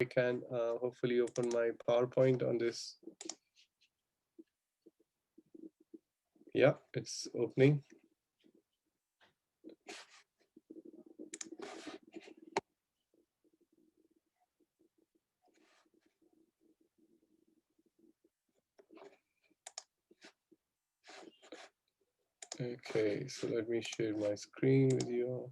I can hopefully open my PowerPoint on this. Yeah, it's opening. Okay, so let me share my screen with you.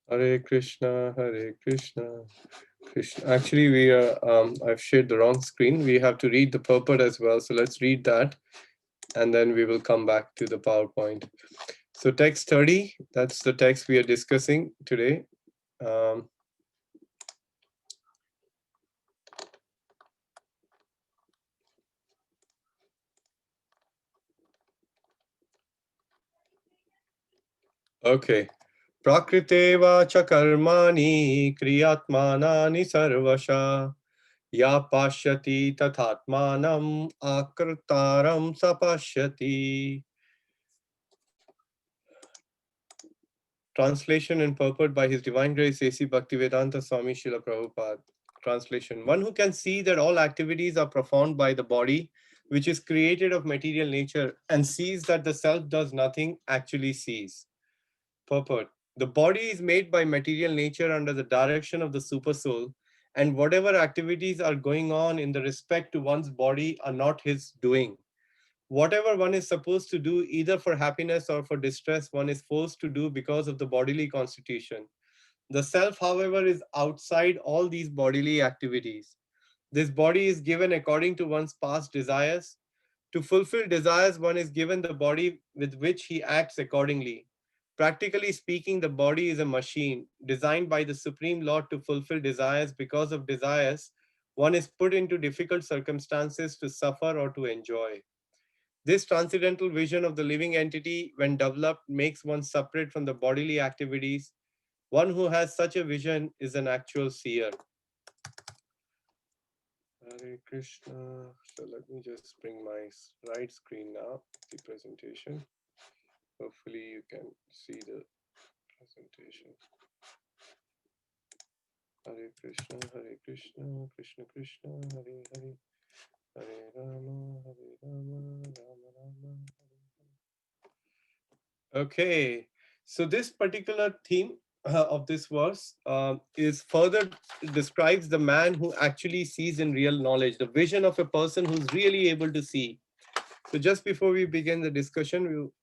Hare Krishna, Hare Krishna, Krishna. Actually, we are. I've shared the wrong screen. We have to read the purport as well. So let's read that, and then we will come back to the PowerPoint. So text 30. That's the text we are discussing today. Um, okay. Prakrite vacha karmani kriyatmanani sarvasha ya pashyati tathatmanam akrtaram sapashyati. Translation and purport by His Divine Grace A.C. Bhaktivedanta Swami Srila Prabhupada. Translation. One who can see that all activities are performed by the body, which is created of material nature, and sees that the self does nothing, actually sees. Purport. The body is made by material nature under the direction of the supersoul, and whatever activities are going on in the respect to one's body are not his doing. Whatever one is supposed to do, either for happiness or for distress, one is forced to do because of the bodily constitution. The self, however, is outside all these bodily activities. This body is given according to one's past desires. To fulfill desires, one is given the body with which he acts accordingly. Practically speaking, the body is a machine designed by the Supreme Lord to fulfill desires. Because of desires, one is put into difficult circumstances to suffer or to enjoy. This transcendental vision of the living entity, when developed, makes one separate from the bodily activities. One who has such a vision is an actual seer. Hare Krishna. So let me just bring my right screen now, the presentation. Hopefully you can see the presentation. Hare Krishna, Hare Krishna, Krishna Krishna, Hare Hare, Hare Rama, Hare Rama, Rama Rama, Hare Hare. Okay, so this particular theme of this verse is further describes the man who actually sees in real knowledge, the vision of a person who's really able to see. So just before we begin the discussion, we'll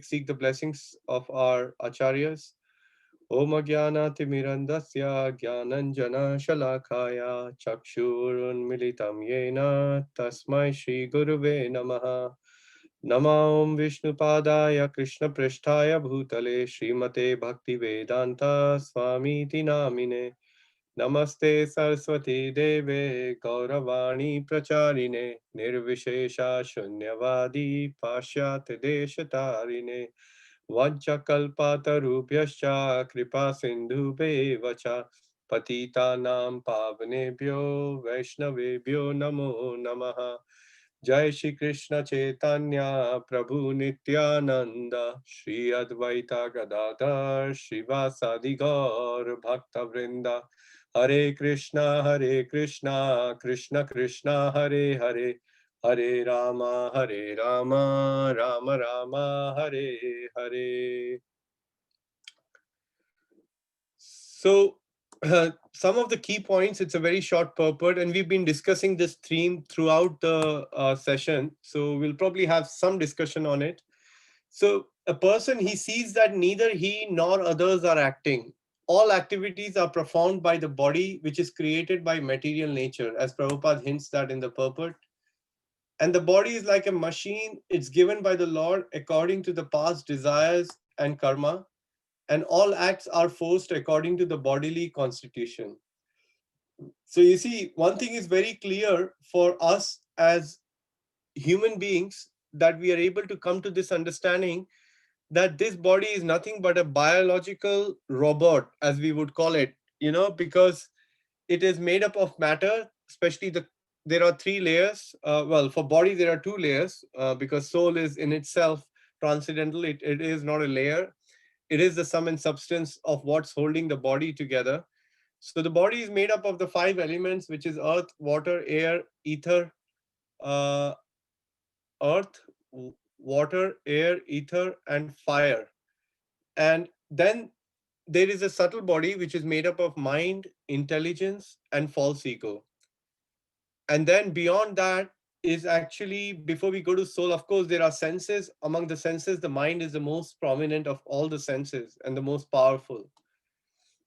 seek the blessings of our acharyas. Om Jnana Jnananjana Shalakaya Chakshurunmilitam Yena Tasmai Shri Guruve Namaha. Namam Vishnupadaya Krishna Prishtaya Bhutale Srimate Bhakti Vedanta Swami Namine. Namaste Saraswati Deve Gauravani Pracharine Nirvishesha Shunyavadi Pashyat Deshatarine Vanchakalpatarubhyascha Kripa Sindhubhevacha Patitanam Pavanebhyo Vaishnavebhyo Namo Namaha. Jai Shri Krishna Chaitanya Prabhu Nityananda Shri Advaita Gadadhar Shivasadi Gaur Bhakta Vrinda. Hare Krishna, Krishna Krishna, Hare Hare, Hare Rama, Rama Rama, Hare Hare. So, some of the key points, it's a very short purport, and we've been discussing this theme throughout the session. So, we'll probably have some discussion on it. So, a person, he sees that neither he nor others are acting. All activities are performed by the body, which is created by material nature, as Prabhupada hints that in the purport. And the body is like a machine, it's given by the Lord according to the past desires and karma, and all acts are forced according to the bodily constitution. So, you see, one thing is very clear for us as human beings, that we are able to come to this understanding that this body is nothing but a biological robot, as we would call it, because it is made up of matter, especially there are three layers. Well, for body, there are two layers, because soul is in itself transcendental. It is not a layer. It is the sum and substance of what's holding the body together. So the body is made up of the five elements, which is earth, water, air, ether, uh, earth, water, air, ether, and fire. And then there is a subtle body which is made up of mind, intelligence, and false ego. And then beyond that is actually, before we go to soul, of course, there are senses. Among the senses, the mind is the most prominent of all the senses and the most powerful.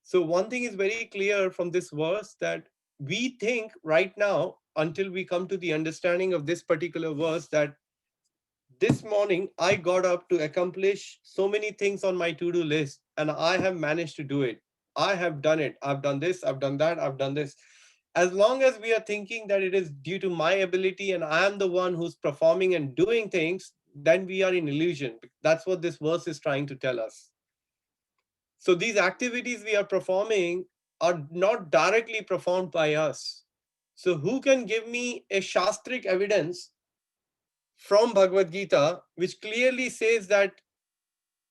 So, one thing is very clear from this verse, that we think right now, until we come to the understanding of this particular verse, that this morning I got up to accomplish so many things on my to do list, and I have managed to do it. I have done it. I've done this, I've done that, I've done this. As long as we are thinking that it is due to my ability and I am the one who's performing and doing things, then we are in illusion. That's what this verse is trying to tell us. So these activities we are performing are not directly performed by us. So who can give me a shastric evidence from Bhagavad Gita, which clearly says that,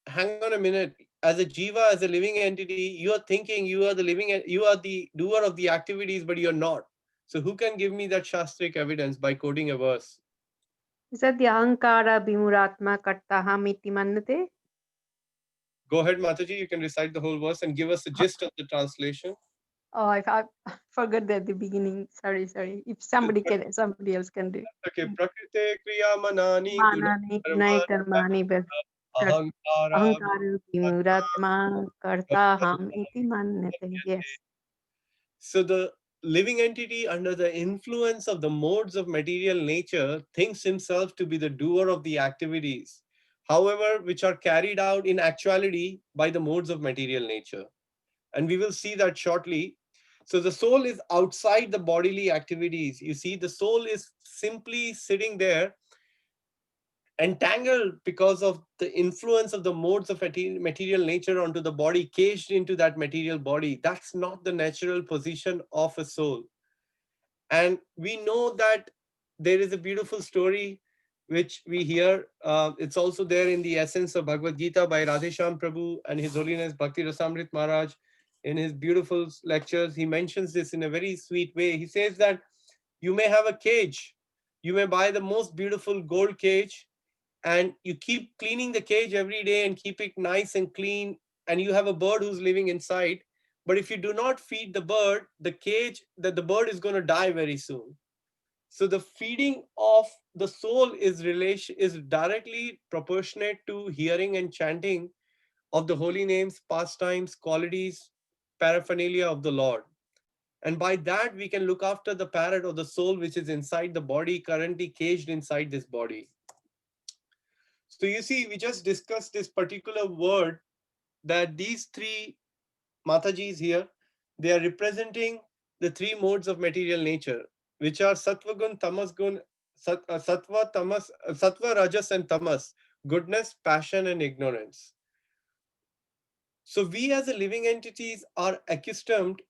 hang on a minute, as a jiva, as a living entity, you are thinking you are the you are the doer of the activities, but you're not. So who can give me that shastric evidence by quoting a verse? Is that the Ahankara Bimuratma Kartaham iti mannate? Go ahead, Mataji, you can recite the whole verse and give us the gist of the translation. Oh, I forgot that at the beginning. Sorry. If somebody else can do. Okay, prakrite kriya manani Manani gunai karmani ahankara ahankara Bimuratma Kartaham iti mannate. Yes. So the living entity, under the influence of the modes of material nature, thinks himself to be the doer of the activities, however, which are carried out in actuality by the modes of material nature. And we will see that shortly. So the soul is outside the bodily activities. You see, the soul is simply sitting there entangled because of the influence of the modes of material nature onto the body, caged into that material body. That's not the natural position of a soul. And we know that there is a beautiful story which we hear. It's also there in the essence of Bhagavad Gita by Radhesham Prabhu and His Holiness Bhakti Rasamrit Maharaj. In his beautiful lectures, he mentions this in a very sweet way. He says that you may have a cage, you may buy the most beautiful gold cage, and you keep cleaning the cage every day and keep it nice and clean, and you have a bird who's living inside. But if you do not feed the bird, the bird is going to die very soon. So the feeding of the soul is directly proportionate to hearing and chanting of the holy names, pastimes, qualities, paraphernalia of the Lord. And by that, we can look after the parrot or the soul which is inside the body, currently caged inside this body. So you see, we just discussed this particular word, that these three Matajis here, they are representing the three modes of material nature, which are Sattva Gun, Tamas Gun, Sattva, Rajas, and Tamas, goodness, passion, and ignorance. So we as a living entities are accustomed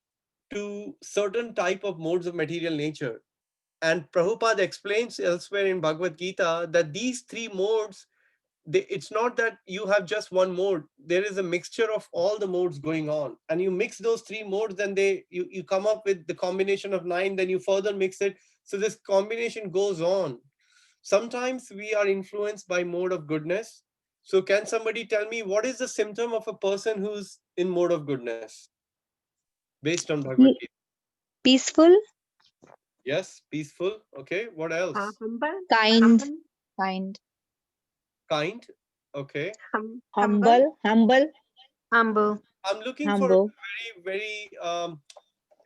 to certain type of modes of material nature. And Prabhupada explains elsewhere in Bhagavad Gita that these three modes, it's not that you have just one mode. There is a mixture of all the modes going on, and you mix those three modes, then you come up with the combination of nine, then you further mix it. So this combination goes on. Sometimes we are influenced by mode of goodness. So can somebody tell me what is the symptom of a person who's in mode of goodness based on Bhagavad Gita? Peaceful, Yes, peaceful. Okay, what else? Humble. kind, Humble. kind, Kind. Okay. Humble. humble, Humble. I'm looking for humble. very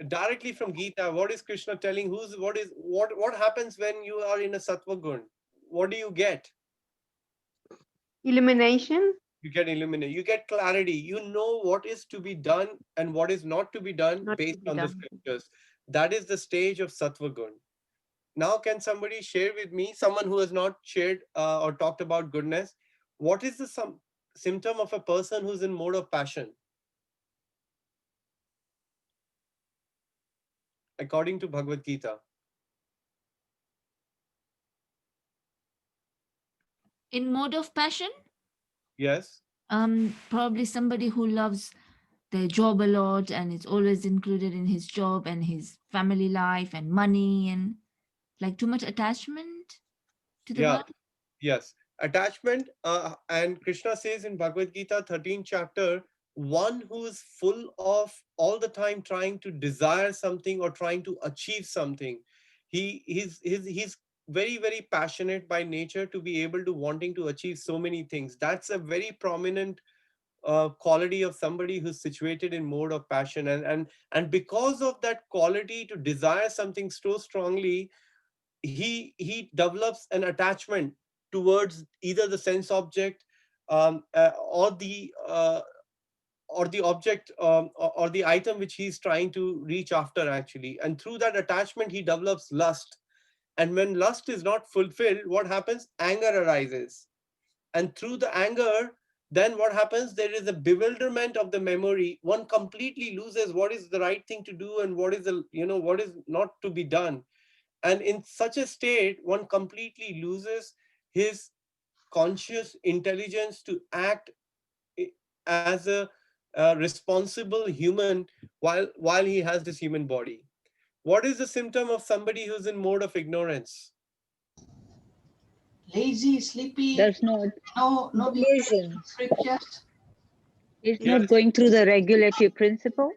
directly from Gita. What is Krishna telling? What happens when you are in a sattva gun? What do you get? Illumination. You get illumination. You get clarity. You know what is to be done and what is not to be done Not to based be on the done. scriptures. That is the stage of sattva gun. Now, can somebody share with me, someone who has not shared or talked about goodness, what is the symptom of a person who's in mode of passion, according to Bhagavad Gita? In mode of passion? Yes. Probably somebody who loves their job a lot and is always included in his job and his family life and money and like too much attachment to the Yeah. world. Yes, attachment, and Krishna says in Bhagavad Gita 13th chapter, one who is full of all the time trying to desire something or trying to achieve something. He's very, very passionate by nature to be able to wanting to achieve so many things. That's a very prominent quality of somebody who's situated in mode of passion, and because of that quality to desire something so strongly, he develops an attachment towards either the sense object, or the object, or the item which he's trying to reach after actually, and through that attachment he develops lust. And when lust is not fulfilled, what happens? Anger arises. And through the anger, then what happens? There is a bewilderment of the memory. One completely loses what is the right thing to do and what is the, what is not to be done. And in such a state, one completely loses his conscious intelligence to act i- as a responsible human while he has this human body. What is the symptom of somebody who's in mode of ignorance? Lazy, sleepy, Does not no belief in listen. scriptures. It's It, not Yes. going through the regulative principle.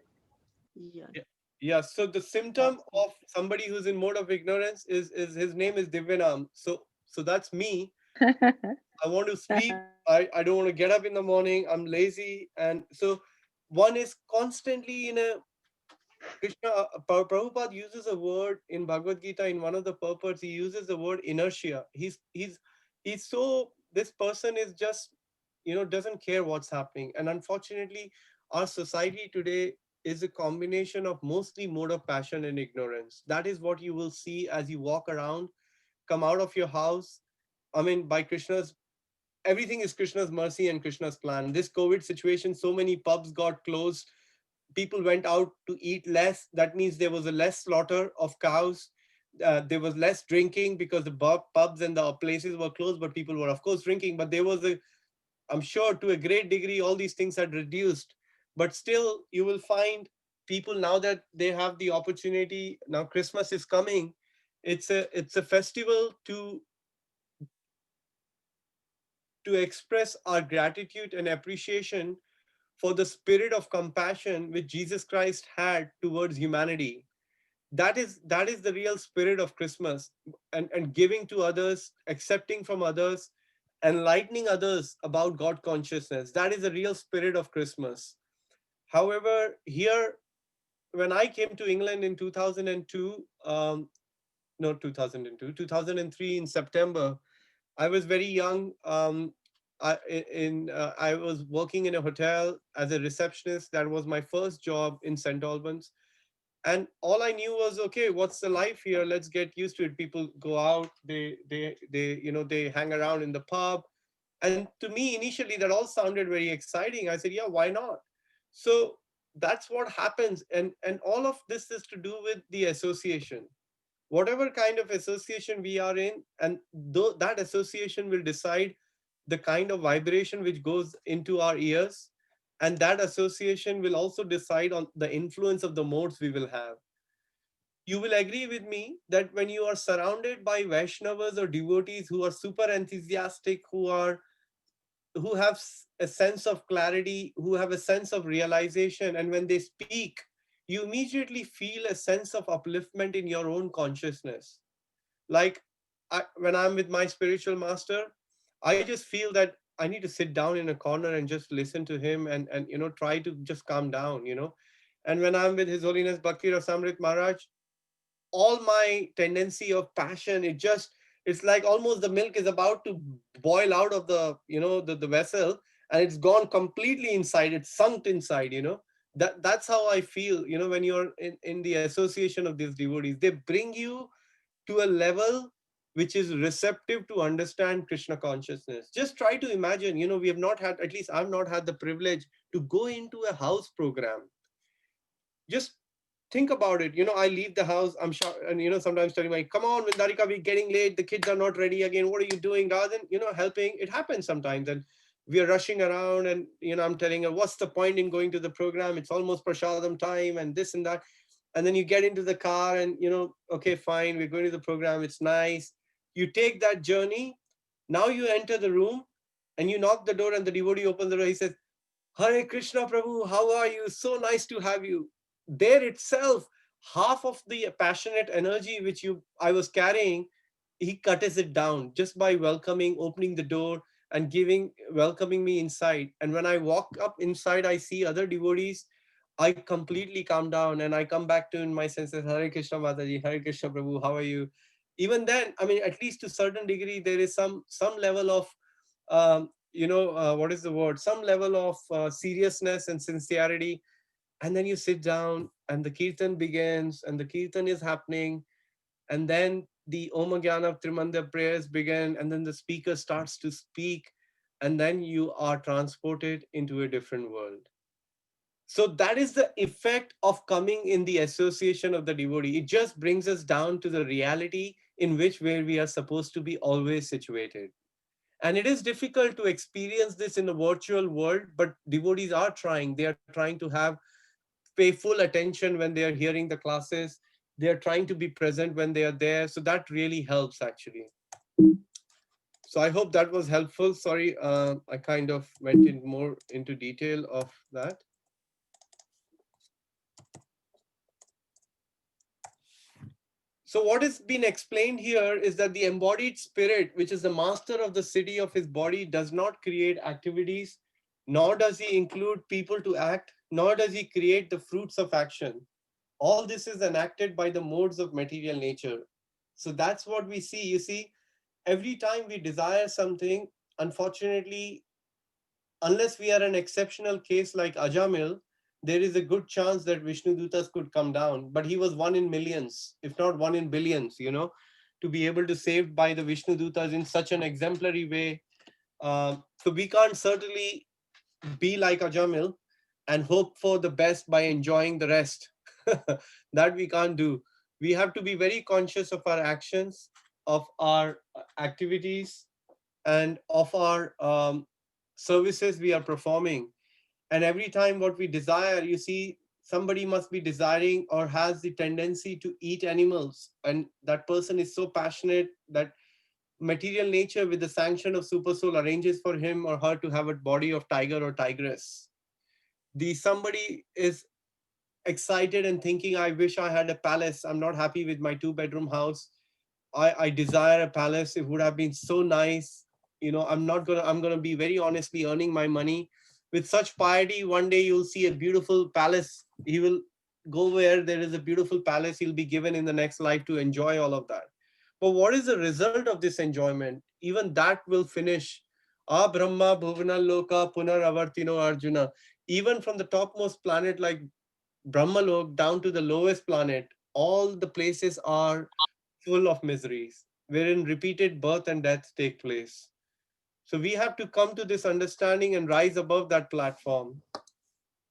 yeah. Yeah. Yeah. So the symptom of somebody who's in mode of ignorance is his name is Divyanam. So that's me. I want to sleep. I don't want to get up in the morning. I'm lazy. And so one is constantly in a Krishna, Prabhupada uses a word in Bhagavad Gita in one of the purports. He uses the word inertia. He's so, this person is just, doesn't care what's happening. And unfortunately, our society today is a combination of mostly mode of passion and ignorance. That is what you will see as you walk around, come out of your house. I mean, by Krishna's, everything is Krishna's mercy and Krishna's plan. This COVID situation, so many pubs got closed, people went out to eat less. That means there was a less slaughter of cows. There was less drinking because the pubs and the places were closed, but people were, of course, drinking. But there was a, I'm sure, to a great degree, all these things had reduced. But still, you will find people now that they have the opportunity. Now Christmas is coming. It's a festival to express our gratitude and appreciation for the spirit of compassion which Jesus Christ had towards humanity. That is the real spirit of Christmas, and giving to others, accepting from others, enlightening others about God consciousness. That is the real spirit of Christmas. However, here, when I came to England in 2002, no, 2002, 2003 in September, I was very young. I was working in a hotel as a receptionist. That was my first job in St. Albans, and all I knew was, okay, what's the life here? Let's get used to it. People go out, they hang around in the pub, and to me initially that all sounded very exciting. I said, yeah, why not? So that's what happens, and all of this is to do with the association, whatever kind of association we are in, and that association will decide the kind of vibration which goes into our ears, and that association will also decide on the influence of the modes we will have. You will agree with me that when you are surrounded by Vaishnavas or devotees who are super enthusiastic, who have a sense of clarity, who have a sense of realization, and when they speak, you immediately feel a sense of upliftment in your own consciousness. Like, when I'm with my spiritual master, I just feel that I need to sit down in a corner and just listen to him, and try to just calm down. And when I'm with His Holiness Bhakti Rasamrit Maharaj, all my tendency of passion, it's like almost the milk is about to boil out of the vessel, and it's gone completely inside, it's sunk inside. That's how I feel when you're in the association of these devotees. They bring you to a level which is receptive to understand Krishna consciousness. Just try to imagine, we have not had, at least I've not had the privilege to go into a house program. Just think about it. I leave the house, I'm sure, and sometimes telling my, come on, Vindarika, we're getting late, the kids are not ready again, what are you doing? Rather than helping, it happens sometimes. And we are rushing around, and I'm telling her, what's the point in going to the program? It's almost prasadam time and this and that. And then you get into the car and okay, fine, we're going to the program, it's nice. You take that journey. Now you enter the room and you knock the door, and the devotee opens the door. He says, Hare Krishna Prabhu, how are you? So nice to have you. There itself, half of the passionate energy which I was carrying, he cuts it down just by welcoming, opening the door, and welcoming me inside. And when I walk up inside, I see other devotees. I completely calm down and I come back to in my senses. Hare Krishna Mataji, Hare Krishna Prabhu, how are you? Even then, I mean, at least to a certain degree, there is some level of what is the word? Some level of seriousness and sincerity. And then you sit down and the kirtan begins and the kirtan is happening. And then the Om Gyana Trimandya prayers begin. And then the speaker starts to speak. And then you are transported into a different world. So that is the effect of coming in the association of the devotee. It just brings us down to the reality in which where we are supposed to be always situated. And it is difficult to experience this in the virtual world, but devotees are trying. They are trying to pay full attention when they are hearing the classes. They are trying to be present when they are there. So that really helps actually. So I hope that was helpful. Sorry, I kind of went in more into detail of that. So what is being explained here is that the embodied spirit, which is the master of the city of his body, does not create activities, nor does he include people to act, nor does he create the fruits of action. All this is enacted by the modes of material nature. So that's what we see. You see, every time we desire something, unfortunately, unless we are an exceptional case like Ajamil, there is a good chance that Vishnu Dutas could come down. But he was one in millions, if not one in billions, to be able to save by the Vishnu Dutas in such an exemplary way. So we can't certainly be like Ajamil and hope for the best by enjoying the rest. That we can't do. We have to be very conscious of our actions, of our activities, and of our services we are performing. And every time what we desire, you see, somebody must be desiring or has the tendency to eat animals, and that person is so passionate that material nature with the sanction of super soul arranges for him or her to have a body of tiger or tigress. The somebody is excited and thinking, I wish I had a palace, I'm not happy with my 2-bedroom house, I desire a palace, it would have been so nice. I'm gonna be very honestly earning my money. With such piety, one day you'll see a beautiful palace. He will go where there is a beautiful palace, he'll be given in the next life to enjoy all of that. But what is the result of this enjoyment? Even that will finish. Ah Brahma Bhuvana Loka Punar Avartino Arjuna. Even from the topmost planet like Brahmalok down to the lowest planet, all the places are full of miseries, wherein repeated birth and death take place. So we have to come to this understanding and rise above that platform.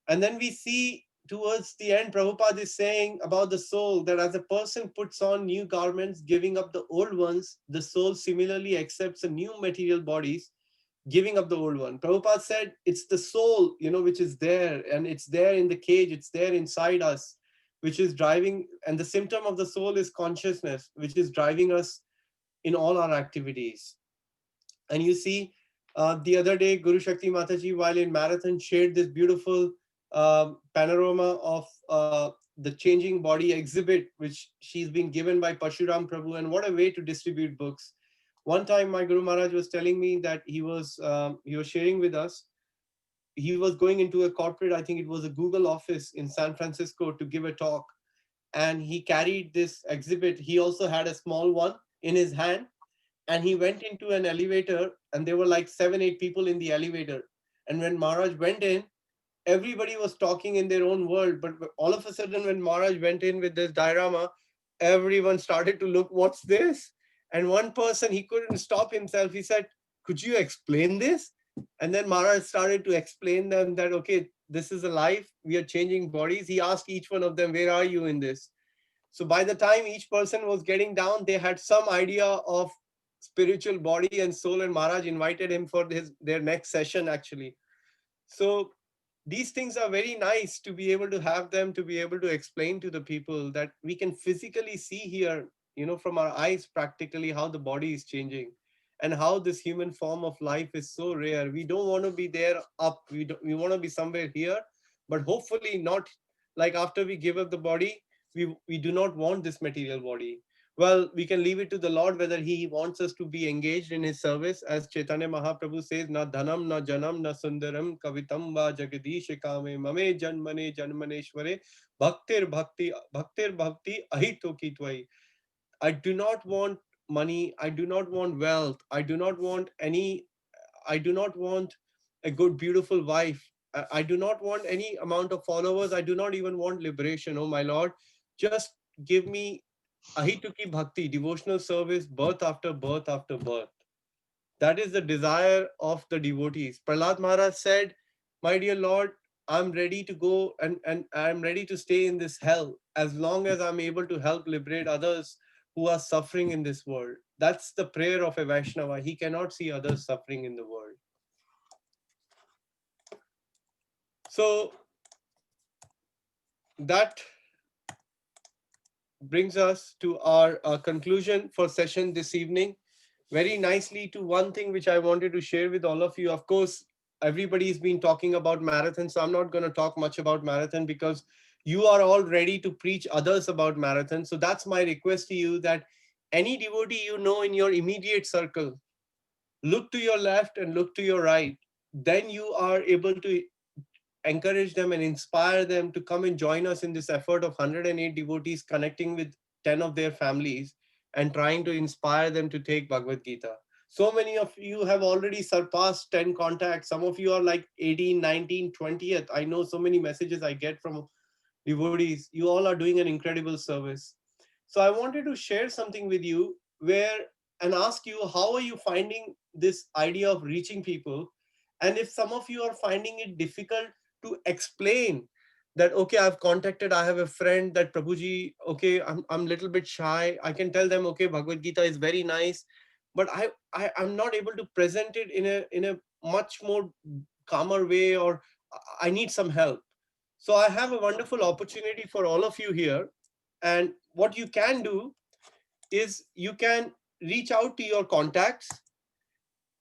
And then we see towards the end, Prabhupada is saying about the soul that as a person puts on new garments, giving up the old ones, the soul similarly accepts a new material bodies, giving up the old one. Prabhupada said it's the soul, which is there, and it's there in the cage, it's there inside us, which is driving, and the symptom of the soul is consciousness, which is driving us in all our activities. And you see, the other day, Guru Shakti Mataji, while in marathon, shared this beautiful panorama of the changing body exhibit, which she's been given by Pashuram Prabhu, and what a way to distribute books. One time, my Guru Maharaj was telling me that he was sharing with us. He was going into a corporate, I think it was a Google office in San Francisco to give a talk, and he carried this exhibit. He also had a small one in his hand, and he went into an elevator, and there were like 7-8 people in the elevator. And when Maharaj went in, everybody was talking in their own world. But all of a sudden, when Maharaj went in with this diorama, everyone started to look, what's this? And one person, he couldn't stop himself. He said, could you explain this? And then Maharaj started to explain them that, okay, this is a life. We are changing bodies. He asked each one of them, where are you in this? So by the time each person was getting down, they had some idea of spiritual body and soul, and Maharaj invited him for their next session actually. So these things are very nice to be able to have them, to be able to explain to the people that we can physically see here, from our eyes practically how the body is changing and how this human form of life is so rare. We don't want to be there up. We want to be somewhere here, but hopefully not like after we give up the body, we do not want this material body. Well, we can leave it to the Lord whether He wants us to be engaged in His service. As Chaitanya Mahaprabhu says, na dhanam, na janam, na sundaram, kavitam va jagadish kame mame janmaneshware, bhaktir bhakti ahito kitvai. I do not want money. I do not want wealth. I do not want I do not want a good, beautiful wife. I do not want any amount of followers. I do not even want liberation. Oh, my Lord, just give me ahituki bhakti, devotional service, birth after birth after birth. That is the desire of the devotees. Prahlad Maharaj said, my dear Lord, I'm ready to go and I'm ready to stay in this hell as long as I'm able to help liberate others who are suffering in this world. That's the prayer of a Vaishnava. He cannot see others suffering in the world. So that brings us to our conclusion for session this evening. Very nicely to one thing which I wanted to share with all of you. Of course, everybody's been talking about marathon, so I'm not going to talk much about marathon because you are all ready to preach others about marathon. So that's my request to you, that any devotee in your immediate circle, look to your left and look to your right. Then you are able to encourage them and inspire them to come and join us in this effort of 108 devotees connecting with 10 of their families and trying to inspire them to take Bhagavad Gita. So many of you have already surpassed 10 contacts. Some of you are like 18, 19, 20th. I know so many messages I get from devotees. You all are doing an incredible service. So I wanted to share something with you and ask you, how are you finding this idea of reaching people? And if some of you are finding it difficult to explain that, okay, I've contacted, I have a friend that Prabhuji, okay, I'm a little bit shy. I can tell them, okay, Bhagavad Gita is very nice, but I'm not able to present it in a much more calmer way, or I need some help. So I have a wonderful opportunity for all of you here. And what you can do is you can reach out to your contacts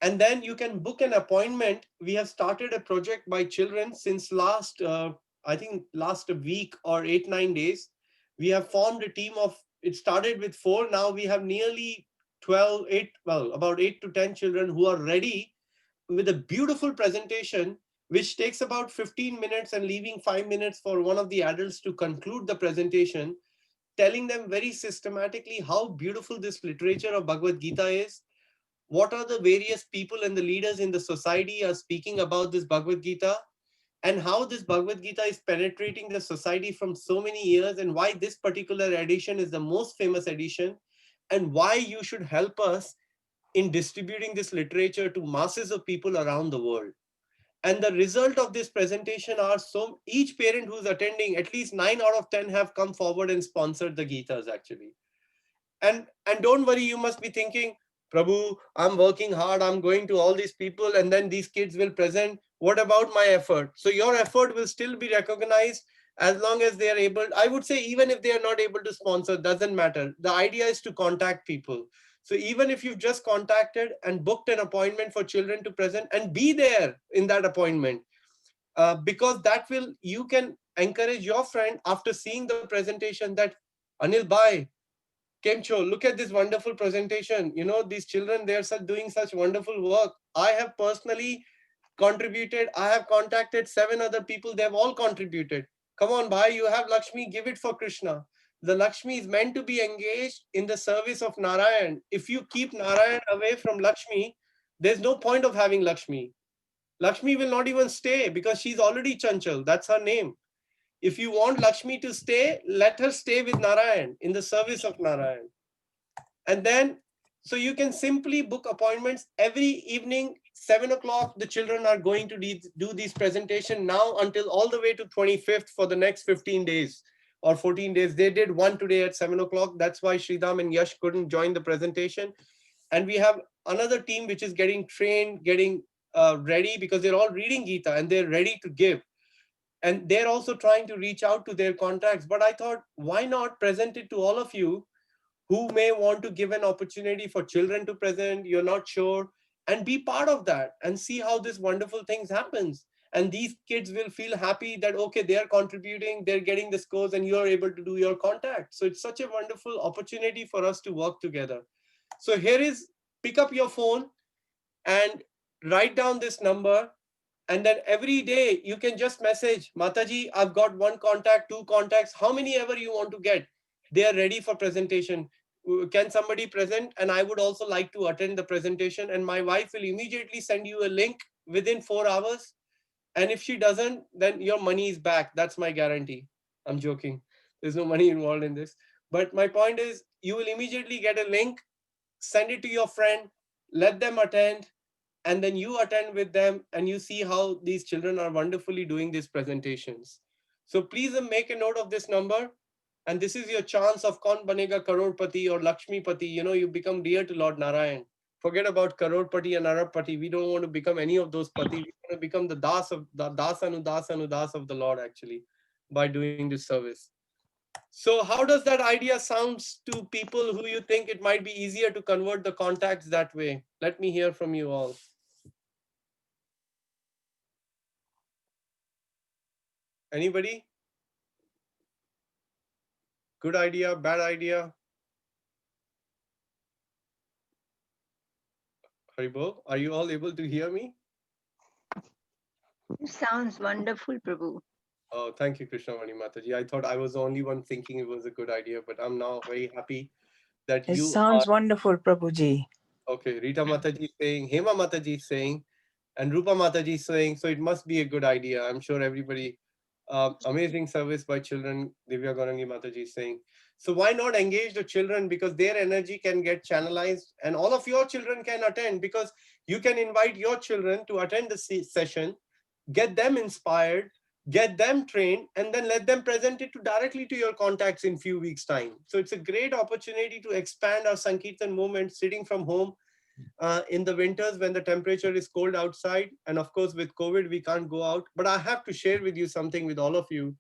and then you can book an appointment. We have started a project by children since I think last week or 8-9 days. We have formed a team of, it started with 4. Now we have nearly about 8 to 10 children who are ready with a beautiful presentation, which takes about 15 minutes and leaving 5 minutes for one of the adults to conclude the presentation, telling them very systematically how beautiful this literature of Bhagavad Gita is, what are the various people and the leaders in the society are speaking about this Bhagavad Gita, and how this Bhagavad Gita is penetrating the society from so many years, and why this particular edition is the most famous edition, and why you should help us in distributing this literature to masses of people around the world. And the result of this presentation are, so each parent who's attending, at least 9 out of 10 have come forward and sponsored the Gitas actually. And don't worry, you must be thinking, Prabhu, I'm working hard, I'm going to all these people, and then these kids will present. What about my effort? So your effort will still be recognized as long as they are able. I would say even if they are not able to sponsor, doesn't matter. The idea is to contact people. So even if you've just contacted and booked an appointment for children to present, and be there in that appointment, because that will, you can encourage your friend after seeing the presentation that, Anil Bhai, Kemcho, look at this wonderful presentation. These children, they are doing such wonderful work. I have personally contributed. I have contacted 7 other people. They have all contributed. Come on, bhai, you have Lakshmi, give it for Krishna. The Lakshmi is meant to be engaged in the service of Narayan. If you keep Narayan away from Lakshmi, there's no point of having Lakshmi. Lakshmi will not even stay because she's already Chanchal. That's her name. If you want Lakshmi to stay, let her stay with Narayan, in the service of Narayan. And then, so you can simply book appointments every evening, 7 o'clock. The children are going to do these presentation now until all the way to 25th for the next 15 days or 14 days. They did one today at 7 o'clock. That's why Sridham and Yash couldn't join the presentation. And we have another team which is getting trained, getting ready, because they're all reading Gita and they're ready to give. And they're also trying to reach out to their contacts. But I thought, why not present it to all of you who may want to give an opportunity for children to present, you're not sure, and be part of that and see how this wonderful things happens. And these kids will feel happy that, okay, they are contributing, they're getting the scores, and you're able to do your contact. So it's such a wonderful opportunity for us to work together. So here is, pick up your phone and write down this number. And then every day you can just message, Mataji, I've got one contact, two contacts, how many ever you want to get. They are ready for presentation. Can somebody present? And I would also like to attend the presentation. And my wife will immediately send you a link within 4 hours. And if she doesn't, then your money is back. That's my guarantee. I'm joking. There's no money involved in this. But my point is, you will immediately get a link, send it to your friend, let them attend, and then you attend with them and you see how these children are wonderfully doing these presentations. So please make a note of this number. And this is your chance of Kaun Banega Karorpati or Lakshmi Pati. You become dear to Lord Narayan. Forget about Karorpati and Arabpati. We don't want to become any of those Pati. We want to become the Das of the Das of the Lord, actually, by doing this service. So how does that idea sounds to people who you think it might be easier to convert the contacts that way? Let me hear from you all. Anybody? Good idea, bad idea? Haribol, are you all able to hear me? It sounds wonderful, Prabhu. Oh, thank you, Krishnamani Mataji. I thought I was the only one thinking it was a good idea, but I'm now very happy that It you are. sounds wonderful, Prabhuji. Okay, Rita Mataji is saying, Hema Mataji is saying, and Rupa Mataji is saying, so it must be a good idea. I'm sure everybody, amazing service by children, Divya Gorangi Mataji is saying. So why not engage the children, because their energy can get channelized and all of your children can attend, because you can invite your children to attend the session, get them inspired, get them trained, and then let them present it directly to your contacts in few weeks time. So it's a great opportunity to expand our Sankirtan movement sitting from home in the winters when the temperature is cold outside. And of course, with COVID, we can't go out. But I have to share with you something with all of you.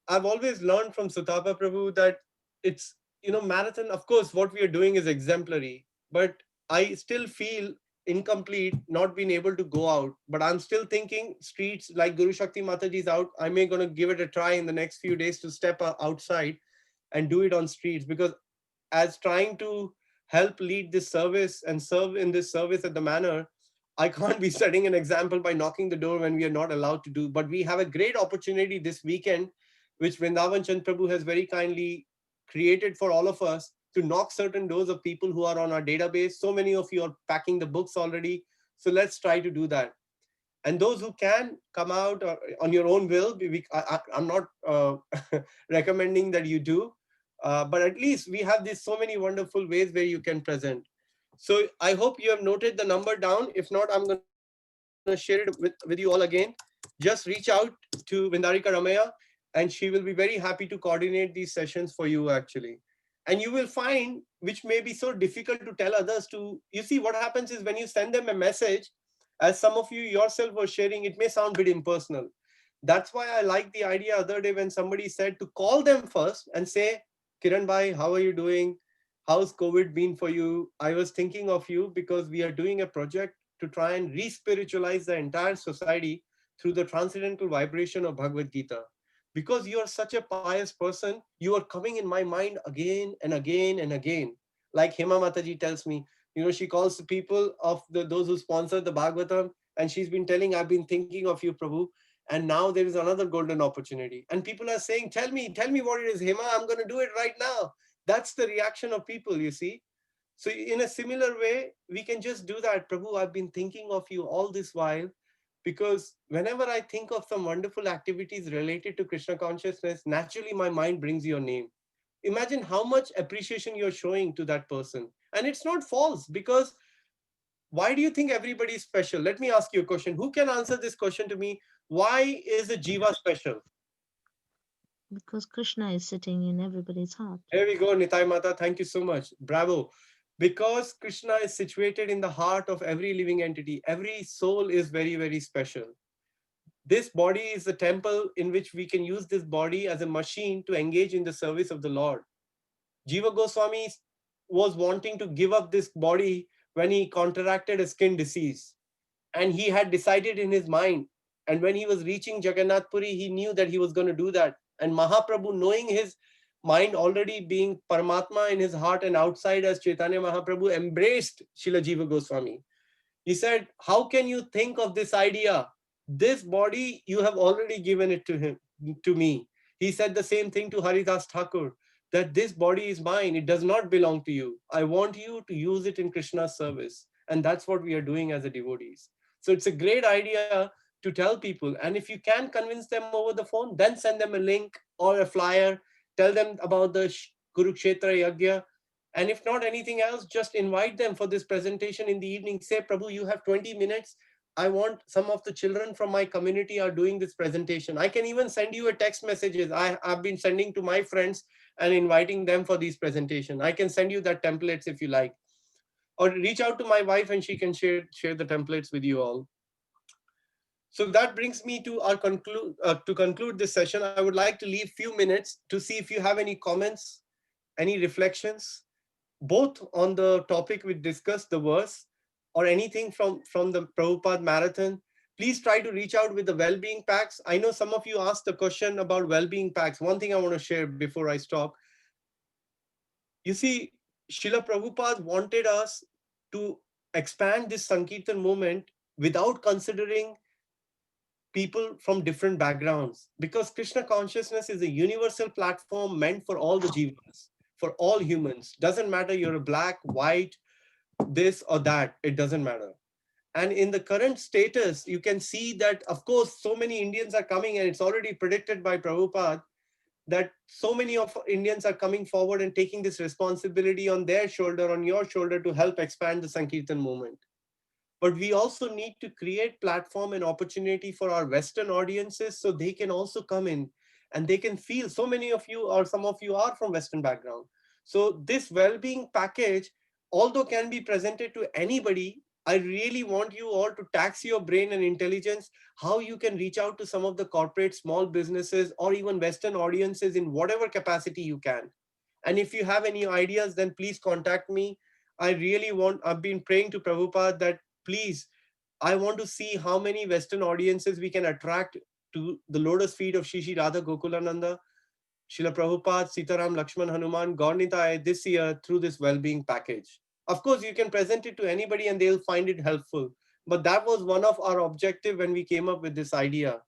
I've always learned from Sutapa Prabhu that it's, marathon, of course, what we are doing is exemplary, but I still feel incomplete not being able to go out. But I'm still thinking streets like Guru Shakti Mataji's out. I may going to give it a try in the next few days to step outside and do it on streets, because as trying to help lead this service and serve in this service at the manor, I can't be setting an example by knocking the door when we are not allowed to do. But we have a great opportunity this weekend, which Vrindavan Chand Prabhu has very kindly created for all of us, to knock certain doors of people who are on our database. So many of you are packing the books already. So let's try to do that. And those who can come out on your own will, I'm not recommending that you do, but at least we have these so many wonderful ways where you can present. So I hope you have noted the number down. If not, I'm going to share it with you all again. Just reach out to Vindarika Ramaya, and she will be very happy to coordinate these sessions for you, actually. And you will find, which may be so difficult to tell others to, you see, what happens is when you send them a message, as some of you yourself were sharing, it may sound a bit impersonal. That's why I like the idea other day when somebody said to call them first and say, Kiran bhai, how are you doing? How's COVID been for you? I was thinking of you because we are doing a project to try and re-spiritualize the entire society through the transcendental vibration of Bhagavad Gita. Because you are such a pious person, you are coming in my mind again and again and again. Like Hema Mataji tells me, she calls the people of those who sponsor the Bhagavatam, and she's been telling, I've been thinking of you, Prabhu. And now there is another golden opportunity. And people are saying, tell me what it is, Hema, I'm going to do it right now. That's the reaction of people, you see. So in a similar way, we can just do that. Prabhu, I've been thinking of you all this while, because whenever I think of some wonderful activities related to Krishna consciousness, naturally my mind brings your name. Imagine how much appreciation you're showing to that person. And it's not false, because why do you think everybody is special? Let me ask you a question. Who can answer this question to me? Why is the Jiva special? Because Krishna is sitting in everybody's heart. Here we go, Nitai Mata. Thank you so much. Bravo. Because Krishna is situated in the heart of every living entity. Every soul is very, very special. This body is a temple in which we can use this body as a machine to engage in the service of the Lord. Jiva Goswami was wanting to give up this body when he contracted a skin disease. And he had decided in his mind. And when he was reaching Jagannath Puri, he knew that he was going to do that. And Mahaprabhu, knowing his mind already being Paramatma in his heart and outside as Chaitanya Mahaprabhu, embraced Srila Jiva Goswami. He said, how can you think of this idea? This body, you have already given it to him, to me. He said the same thing to Haridas Thakur, that this body is mine. It does not belong to you. I want you to use it in Krishna's service. And that's what we are doing as a devotees. So it's a great idea to tell people. And if you can convince them over the phone, then send them a link or a flyer. Tell them about the Kurukshetra Yagya. And if not anything else, just invite them for this presentation in the evening. Say, Prabhu, you have 20 minutes. I want some of the children from my community are doing this presentation. I can even send you a text messages. I've been sending to my friends and inviting them for these presentation. I can send you that templates if you like. Or reach out to my wife and she can share the templates with you all. So that brings me to our to conclude this session. I would like to leave few minutes to see if you have any comments, any reflections, both on the topic we discussed, the verse, or anything from the Prabhupada Marathon. Please try to reach out with the well-being packs. I know some of you asked the question about well-being packs. One thing I want to share before I stop. You see, Srila Prabhupada wanted us to expand this Sankirtan movement without considering people from different backgrounds, because Krishna consciousness is a universal platform meant for all the jivas, for all humans. Doesn't matter you're a black, white, this or that, it doesn't matter. And in the current status, you can see that, of course, so many Indians are coming, and it's already predicted by Prabhupada that so many of Indians are coming forward and taking this responsibility on their shoulder, on your shoulder, to help expand the Sankirtan movement. But we also need to create platform and opportunity for our Western audiences so they can also come in and they can feel. So many of you or some of you are from Western background. So this well-being package, although can be presented to anybody, I really want you all to tax your brain and intelligence, how you can reach out to some of the corporate small businesses or even Western audiences in whatever capacity you can. And if you have any ideas, then please contact me. I've been praying to Prabhupada that please, I want to see how many Western audiences we can attract to the lotus feet of Shri Radha Gokulananda, Srila Prabhupada, Sitaram, Lakshman, Hanuman, Gaurnitai this year through this well-being package. Of course, you can present it to anybody and they'll find it helpful. But that was one of our objective when we came up with this idea.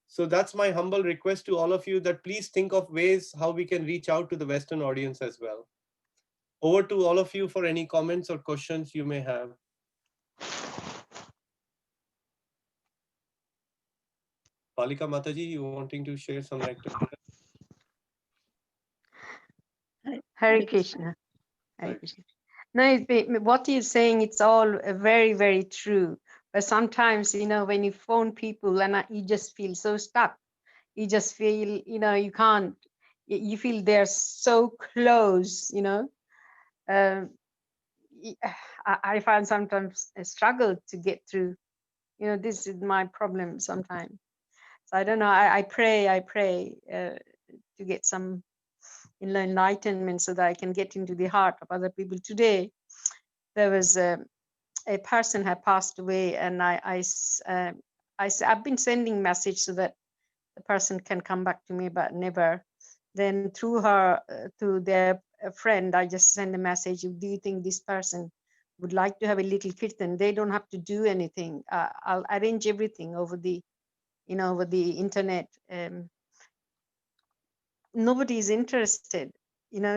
So that's my humble request to all of you, that please think of ways how we can reach out to the Western audience as well. Over to all of you for any comments or questions you may have. Palika Mataji, you wanting to share some nectar? Hare Krishna. Hare Krishna. No, what you're saying, it's all very, very true. But sometimes, when you phone people and you just feel so stuck, you just feel, you can't, you feel they're so close, Um, I find sometimes a struggle to get through. This is my problem sometimes. So I don't know. I pray to get some enlightenment so that I can get into the heart of other people. Today, there was a person had passed away, and I've been sending message so that the person can come back to me, but never. Then through her, through their friend, I just send a message. Do you think this person would like to have a little kirtan? They don't have to do anything. I'll arrange everything over the, over the internet. Nobody is interested,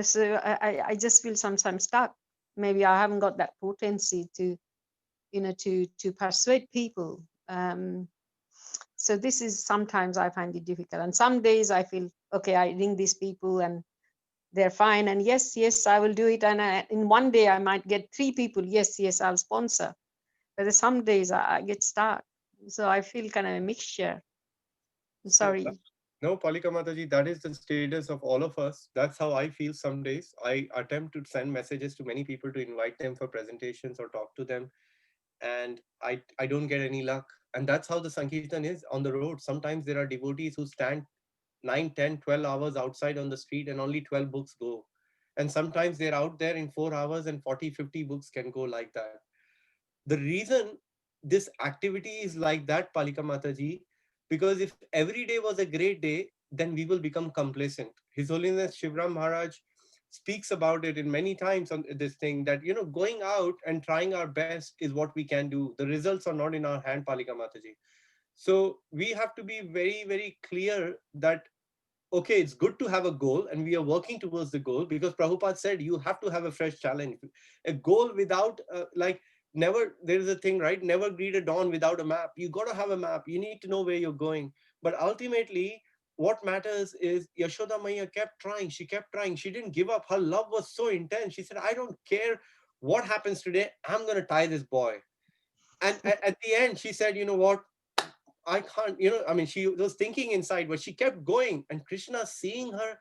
so I just feel sometimes stuck. Maybe I haven't got that potency to, to persuade people. So this is sometimes I find it difficult. And some days I feel, okay, I ring these people and they're fine. And yes, I will do it. And in one day I might get 3 people. Yes, I'll sponsor. But there's some days I get stuck. So I feel kind of a mixture. Sorry. No, Palika Mataji, that is the status of all of us. That's how I feel some days. I attempt to send messages to many people to invite them for presentations or talk to them, and I don't get any luck. And that's how the Sankirtan is on the road. Sometimes there are devotees who stand 9, 10, 12 hours outside on the street and only 12 books go. And sometimes they're out there in 4 hours and 40, 50 books can go like that. The reason this activity is like that, Palika Mataji, because if every day was a great day, then we will become complacent. His Holiness Shivram Maharaj speaks about it in many times on this thing that, going out and trying our best is what we can do. The results are not in our hand, Palika Mataji. So we have to be very, very clear that okay, it's good to have a goal and we are working towards the goal, because Prabhupada said you have to have a fresh challenge. A goal without, never, there is a thing, right? Never greet a dawn without a map. You got to have a map. You need to know where you're going. But ultimately, what matters is Yashoda Maya kept trying. She kept trying. She didn't give up. Her love was so intense. She said, I don't care what happens today. I'm going to tie this boy. And at the end, she said, you know what? I can't, I mean, she was thinking inside, but she kept going. And Krishna, seeing her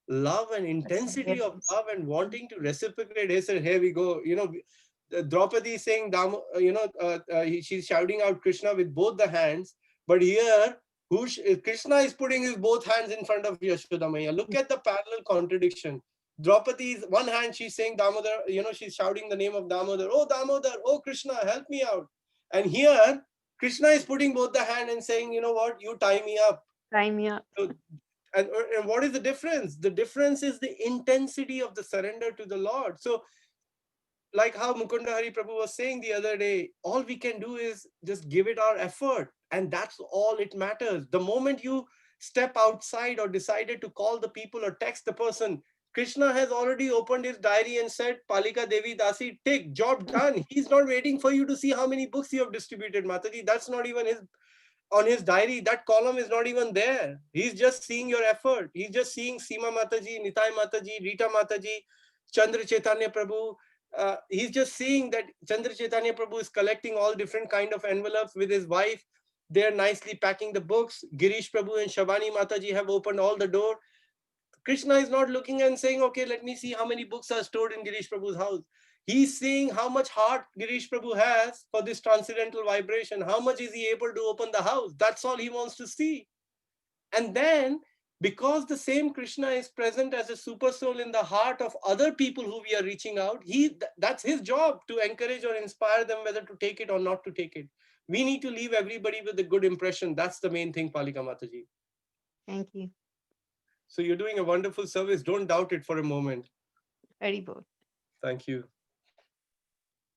love and intensity of love and wanting to reciprocate, he said, here we go. Draupadi is saying, she's shouting out Krishna with both the hands. But here, Krishna is putting his both hands in front of Yashoda Maya. Look at the parallel contradiction. Draupadi is one hand, she's saying Damodar, she's shouting the name of Damodar. Oh, Damodar, oh, Krishna, help me out. And here, Krishna is putting both the hand and saying, you know what, you tie me up. Time, yeah. So, and what is the difference? The difference is the intensity of the surrender to the Lord. So, like how Mukunda Hari Prabhu was saying the other day, all we can do is just give it our effort. And that's all it matters. The moment you step outside or decided to call the people or text the person, Krishna has already opened his diary and said, Palika Devi Dasi, take, job done. He's not waiting for you to see how many books you have distributed, Mataji. That's not even on his diary. That column is not even there. He's just seeing your effort. He's just seeing Seema Mataji, Nitai Mataji, Rita Mataji, Chandra Chaitanya Prabhu. He's just seeing that Chandra Chaitanya Prabhu is collecting all different kind of envelopes with his wife. They're nicely packing the books. Girish Prabhu and Shabani Mataji have opened all the door. Krishna is not looking and saying, okay, let me see how many books are stored in Girish Prabhu's house. He's seeing how much heart Girish Prabhu has for this transcendental vibration. How much is he able to open the house? That's all he wants to see. And then, because the same Krishna is present as a super soul in the heart of other people who we are reaching out, that's his job to encourage or inspire them whether to take it or not to take it. We need to leave everybody with a good impression. That's the main thing, Palika Mataji. Thank you. So you're doing a wonderful service. Don't doubt it for a moment. Very good. Thank you.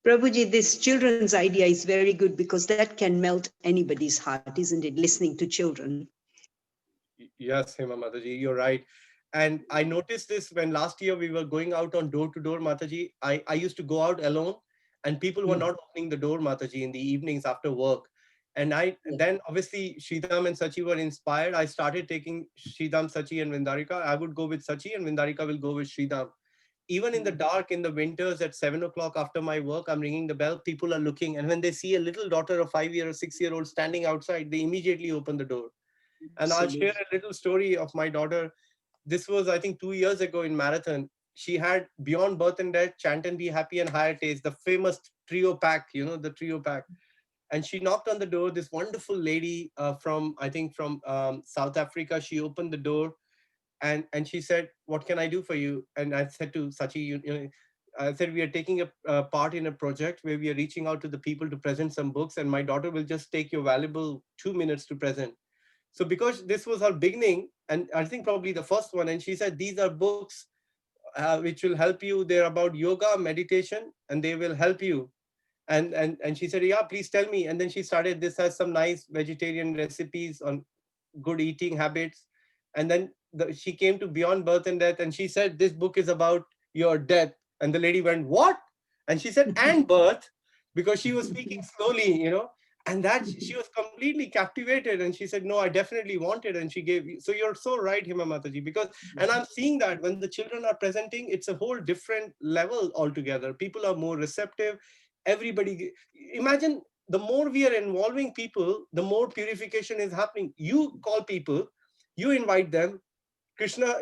Prabhuji, this children's idea is very good because that can melt anybody's heart, isn't it? Listening to children. Yes, Hema Mataji, you're right. And I noticed this when last year we were going out on door to door, Mataji. I used to go out alone and people were not opening the door, Mataji, in the evenings after work. And then obviously Sridham and Sachi were inspired. I started taking Sridham, Sachi and Vindarika. I would go with Sachi and Vindarika will go with Sridham. Even in the dark, in the winters at 7 o'clock after my work, I'm ringing the bell, people are looking. And when they see a little daughter, a 5-year or 6-year-old standing outside, they immediately open the door. And I'll share a little story of my daughter. This was, I think, 2 years ago in Marathon. She had Beyond Birth and Death, Chant and Be Happy and Higher Taste, the famous trio pack, the trio pack. And she knocked on the door. This wonderful lady from South Africa, she opened the door and she said, what can I do for you? And I said to Sachi, I said, we are taking a part in a project where we are reaching out to the people to present some books, and my daughter will just take your valuable 2 minutes to present. So because this was her beginning, and I think probably the first one, and she said, these are books which will help you. They're about yoga, meditation, and they will help you. And she said, yeah, please tell me. And then she started, this has some nice vegetarian recipes on good eating habits. And then she came to Beyond Birth and Death, and she said, this book is about your death. And the lady went, what? And she said, and birth, because she was speaking slowly, and that she was completely captivated. And she said, no, I definitely want it. And she gave. So you're so right, Hima Mataji, because, and I'm seeing that when the children are presenting, it's a whole different level altogether. People are more receptive. Everybody, imagine, the more we are involving people, the more purification is happening. You call people, You invite them. Krishna,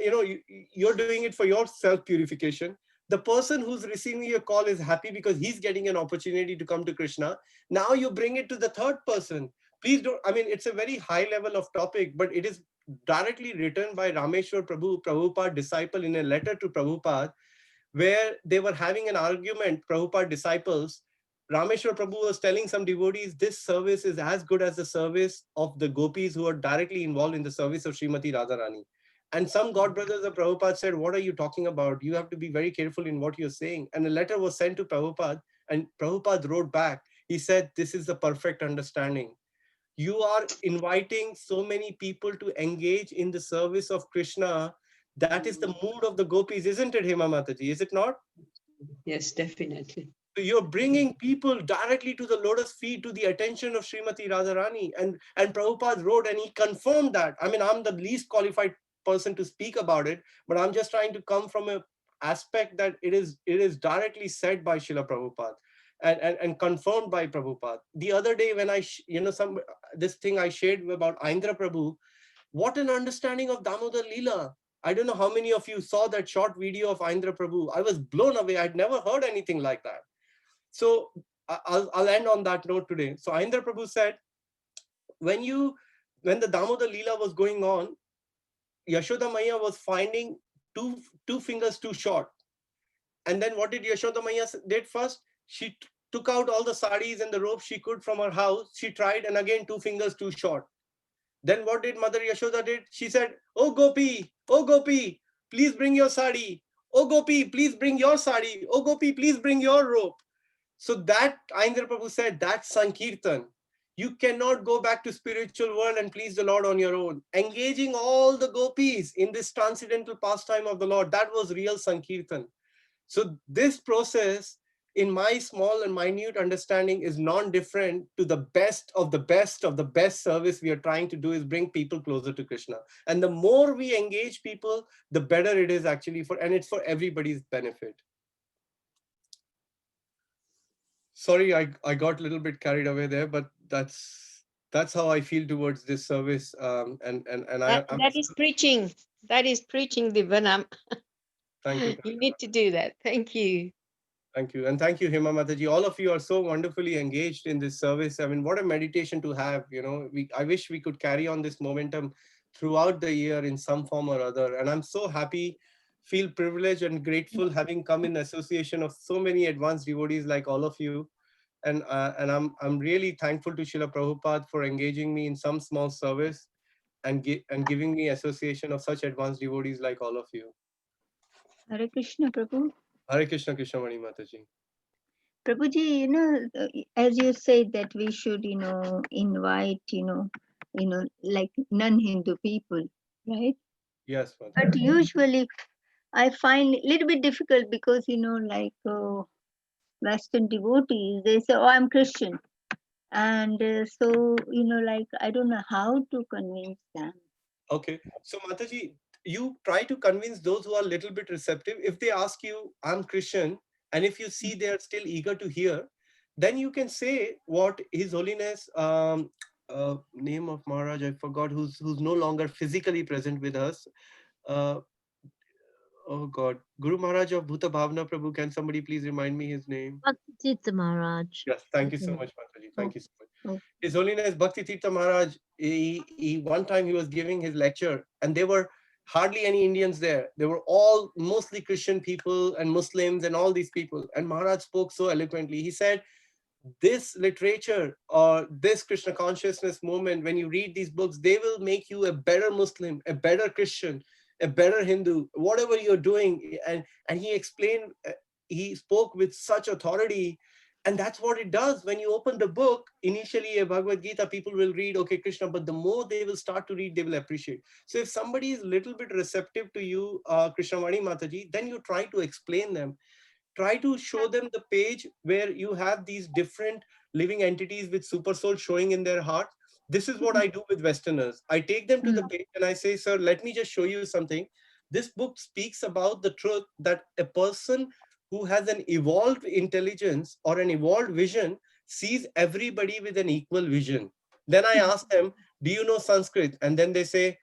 you're doing it for your self purification. The person who's receiving your call is happy because he's getting an opportunity to come to Krishna. Now you bring it to the third person. Please don't, I mean, it's a very high level of topic, but it is directly written by Rameshwar Prabhu, Prabhupada disciple, in a letter to Prabhupada, where they were having an argument, Prabhupada disciples. Rameshwar Prabhu was telling some devotees, this service is as good as the service of the gopis who are directly involved in the service of Srimati Radharani. And some god brothers of Prabhupada said, what are you talking about? You have to be very careful in what you're saying. And a letter was sent to Prabhupada, and Prabhupada wrote back. He said, this is the perfect understanding. You are inviting so many people to engage in the service of Krishna. That is the mood of the gopis, isn't it, Hema Mataji? Is it not? Yes, definitely. So you're bringing people directly to the lotus feet, to the attention of Srimati Radharani. And Prabhupada wrote, and he confirmed that. I mean, I'm the least qualified person to speak about it, but I'm just trying to come from an aspect that it is directly said by Srila Prabhupada and confirmed by Prabhupada. The other day when this thing I shared about Aindra Prabhu, what an understanding of Damodar Leela. I don't know how many of you saw that short video of Aindra Prabhu. I was blown away. I'd never heard anything like that. So I'll end on that note today. So Aindra Prabhu said, when the Damodar Leela was going on, Yashoda Maya was finding two fingers too short. And then what did Yashoda Maya did first? She took out all the saris and the ropes she could from her house. She tried, and again, two fingers too short. Then what did Mother Yashoda did? She said, oh Gopi, please bring your sari. Oh Gopi, please bring your sari. Oh Gopi, please bring your rope. So that Aindra Prabhu said, that's Sankirtan. You cannot go back to spiritual world and please the Lord on your own. Engaging all the gopis in this transcendental pastime of the Lord, that was real Sankirtan. So this process, in my small and minute understanding, is non-different to the best of the best of the best service we are trying to do is bring people closer to Krishna. And the more we engage people, the better it is actually and it's for everybody's benefit. Sorry, I got a little bit carried away there, but that's how I feel towards this service. I'm That is preaching. That is preaching, Divanam. Thank you. You need to do that. Thank you. Thank you. And thank you, Hema Mataji. All of you are so wonderfully engaged in this service. I mean, what a meditation to have. I wish we could carry on this momentum throughout the year in some form or other. And I'm so happy, feel privileged and grateful having come in association of so many advanced devotees like all of you. And I'm really thankful to Srila Prabhupada for engaging me in some small service and giving me association of such advanced devotees like all of you. Hare Krishna, Prabhu. Hare Krishna, Krishna Mani Mataji. Prabhuji, as you said that we should, invite, like non-Hindu people, right? Yes, Mataji. But usually I find a little bit difficult because, like Western devotees, they say, oh, I'm Christian. And so, like, I don't know how to convince them. Okay. So Mataji, you try to convince those who are a little bit receptive. If they ask you, I'm Christian, and if you see they are still eager to hear, then you can say what His Holiness, name of Maharaj, I forgot, who's no longer physically present with us. Oh God, Guru Maharaj of Bhuta Bhavana Prabhu, can somebody please remind me his name? Bhakti Tirtha Maharaj. Yes, thank you so much, Mataji. Thank you so much. Oh. His Holiness Bhakti Tirtha Maharaj, one time he was giving his lecture, and there were hardly any Indians there. They were all mostly Christian people and Muslims and all these people. And Maharaj spoke so eloquently. He said, this literature or this Krishna consciousness movement, when you read these books, they will make you a better Muslim, a better Christian, a better Hindu, whatever you're doing. And he explained, he spoke with such authority. And that's what it does. When you open the book, initially a Bhagavad Gita, people will read, okay, Krishna, but the more they will start to read, they will appreciate. So if somebody is a little bit receptive to you, Krishnavani Mataji, then you try to explain them. Try to show them the page where you have these different living entities with super soul showing in their heart. This is what I do with Westerners. I take them to the page and I say, sir, let me just show you something. This book speaks about the truth that a person who has an evolved intelligence or an evolved vision sees everybody with an equal vision. Then I ask them, do you know Sanskrit? And then they say,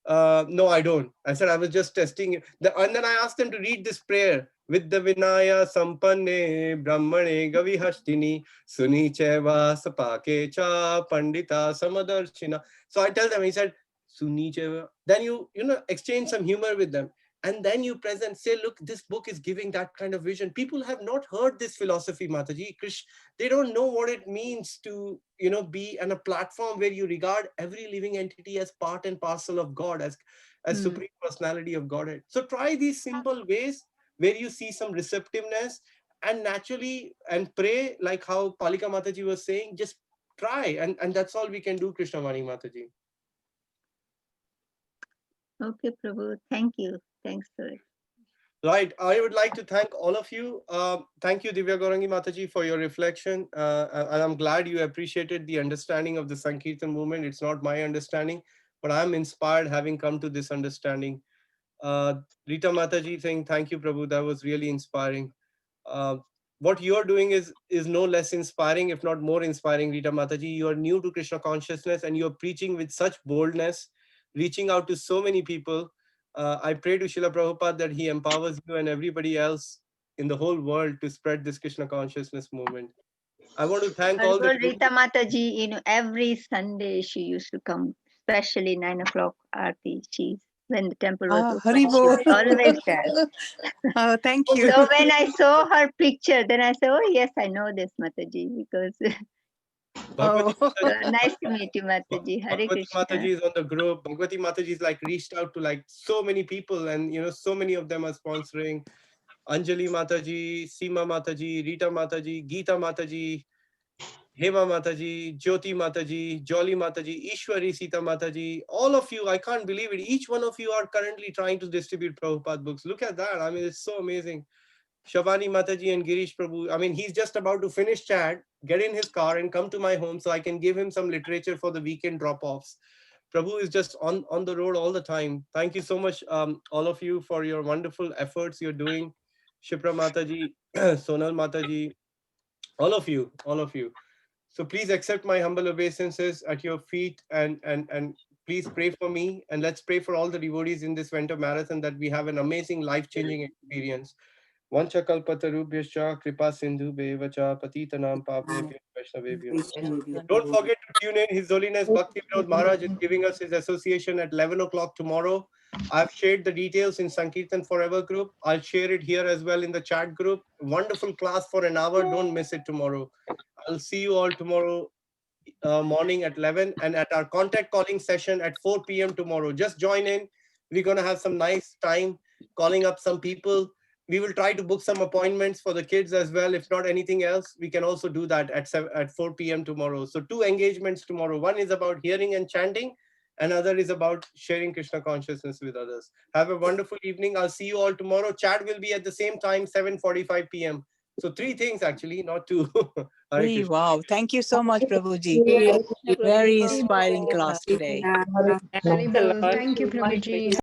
No, I don't. I said, I was just testing it. And then I asked them to read this prayer. With the Vinaya Sampanne Brahmane Gavihastini Suni Cheva Sapake Cha Pandita Samadarshina. So I tell them, he said, Suni Cheva. Then exchange some humor with them. And then you present, say, look, this book is giving that kind of vision. People have not heard this philosophy, Mataji. They don't know what it means to, be on a platform where you regard every living entity as part and parcel of God, as supreme personality of Godhead. So try these simple ways where you see some receptiveness and naturally, and pray like how Palika Mataji was saying, just try. And that's all we can do, Krishnavani Mataji. Okay, Prabhu. Thank you. Thanks for it. Right. I would like to thank all of you. Thank you, Divya Gaurangi Mataji, for your reflection. And I'm glad you appreciated the understanding of the Sankirtan movement. It's not my understanding, but I'm inspired having come to this understanding. Rita Mataji saying, thank you, Prabhu. That was really inspiring. What you're doing is no less inspiring, if not more inspiring, Rita Mataji. You are new to Krishna consciousness and you're preaching with such boldness, reaching out to so many people. I pray to Srila Prabhupada that he empowers you and everybody else in the whole world to spread this Krishna consciousness movement. I want to thank all the Rita Mataji, every Sunday she used to come, especially 9 o'clock aarti. When the temple was open, Hari she Bol. was always there. Oh, thank you. So when I saw her picture, then I said, oh yes, I know this Mataji, because Bhagwati nice to meet you, Mataji. Hare Bhagwati Krishna. Mataji is on the group. Bhagwati Mataji is like reached out to like so many people, and so many of them are sponsoring. Anjali Mataji, Seema Mataji, Rita Mataji, Geeta Mataji, Hema Mataji, Jyoti Mataji, Jolly Mataji, Ishwari Sita Mataji, all of you, I can't believe it. Each one of you are currently trying to distribute Prabhupada books. Look at that. I mean, it's so amazing. Shavani Mataji and Girish Prabhu. I mean, he's just about to finish chat, get in his car and come to my home so I can give him some literature for the weekend drop-offs. Prabhu is just on the road all the time. Thank you so much, all of you, for your wonderful efforts you're doing. Shipra Mataji, Sonal Mataji, all of you, all of you. So please accept my humble obeisances at your feet, and please pray for me, and let's pray for all the devotees in this winter marathon that we have an amazing life-changing experience. Vanchakalpatarubhyascha kripa sindhu bevacha patitanam pavnebhyo vaishnavebhyo. Don't forget to tune in. His Holiness Bhakti Vinod Maharaj is giving us his association at 11 o'clock tomorrow. I've shared the details in Sankirtan Forever group. I'll share it here as well in the chat group. Wonderful class for an hour. Don't miss it tomorrow. I'll see you all tomorrow morning at 11 and at our contact calling session at 4 p.m. tomorrow. Just join in. We're going to have some nice time calling up some people. We will try to book some appointments for the kids as well. If not anything else, we can also do that at 4 p.m. tomorrow. So 2 engagements tomorrow. One is about hearing and chanting. Another is about sharing Krishna consciousness with others. Have a wonderful evening. I'll see you all tomorrow. Chat will be at the same time, 7:45 p.m. So 3 things actually, not 2. Hare Krishna. Wow. Thank you so much, Prabhuji. Very inspiring class today. Haribol. Thank you, Prabhuji.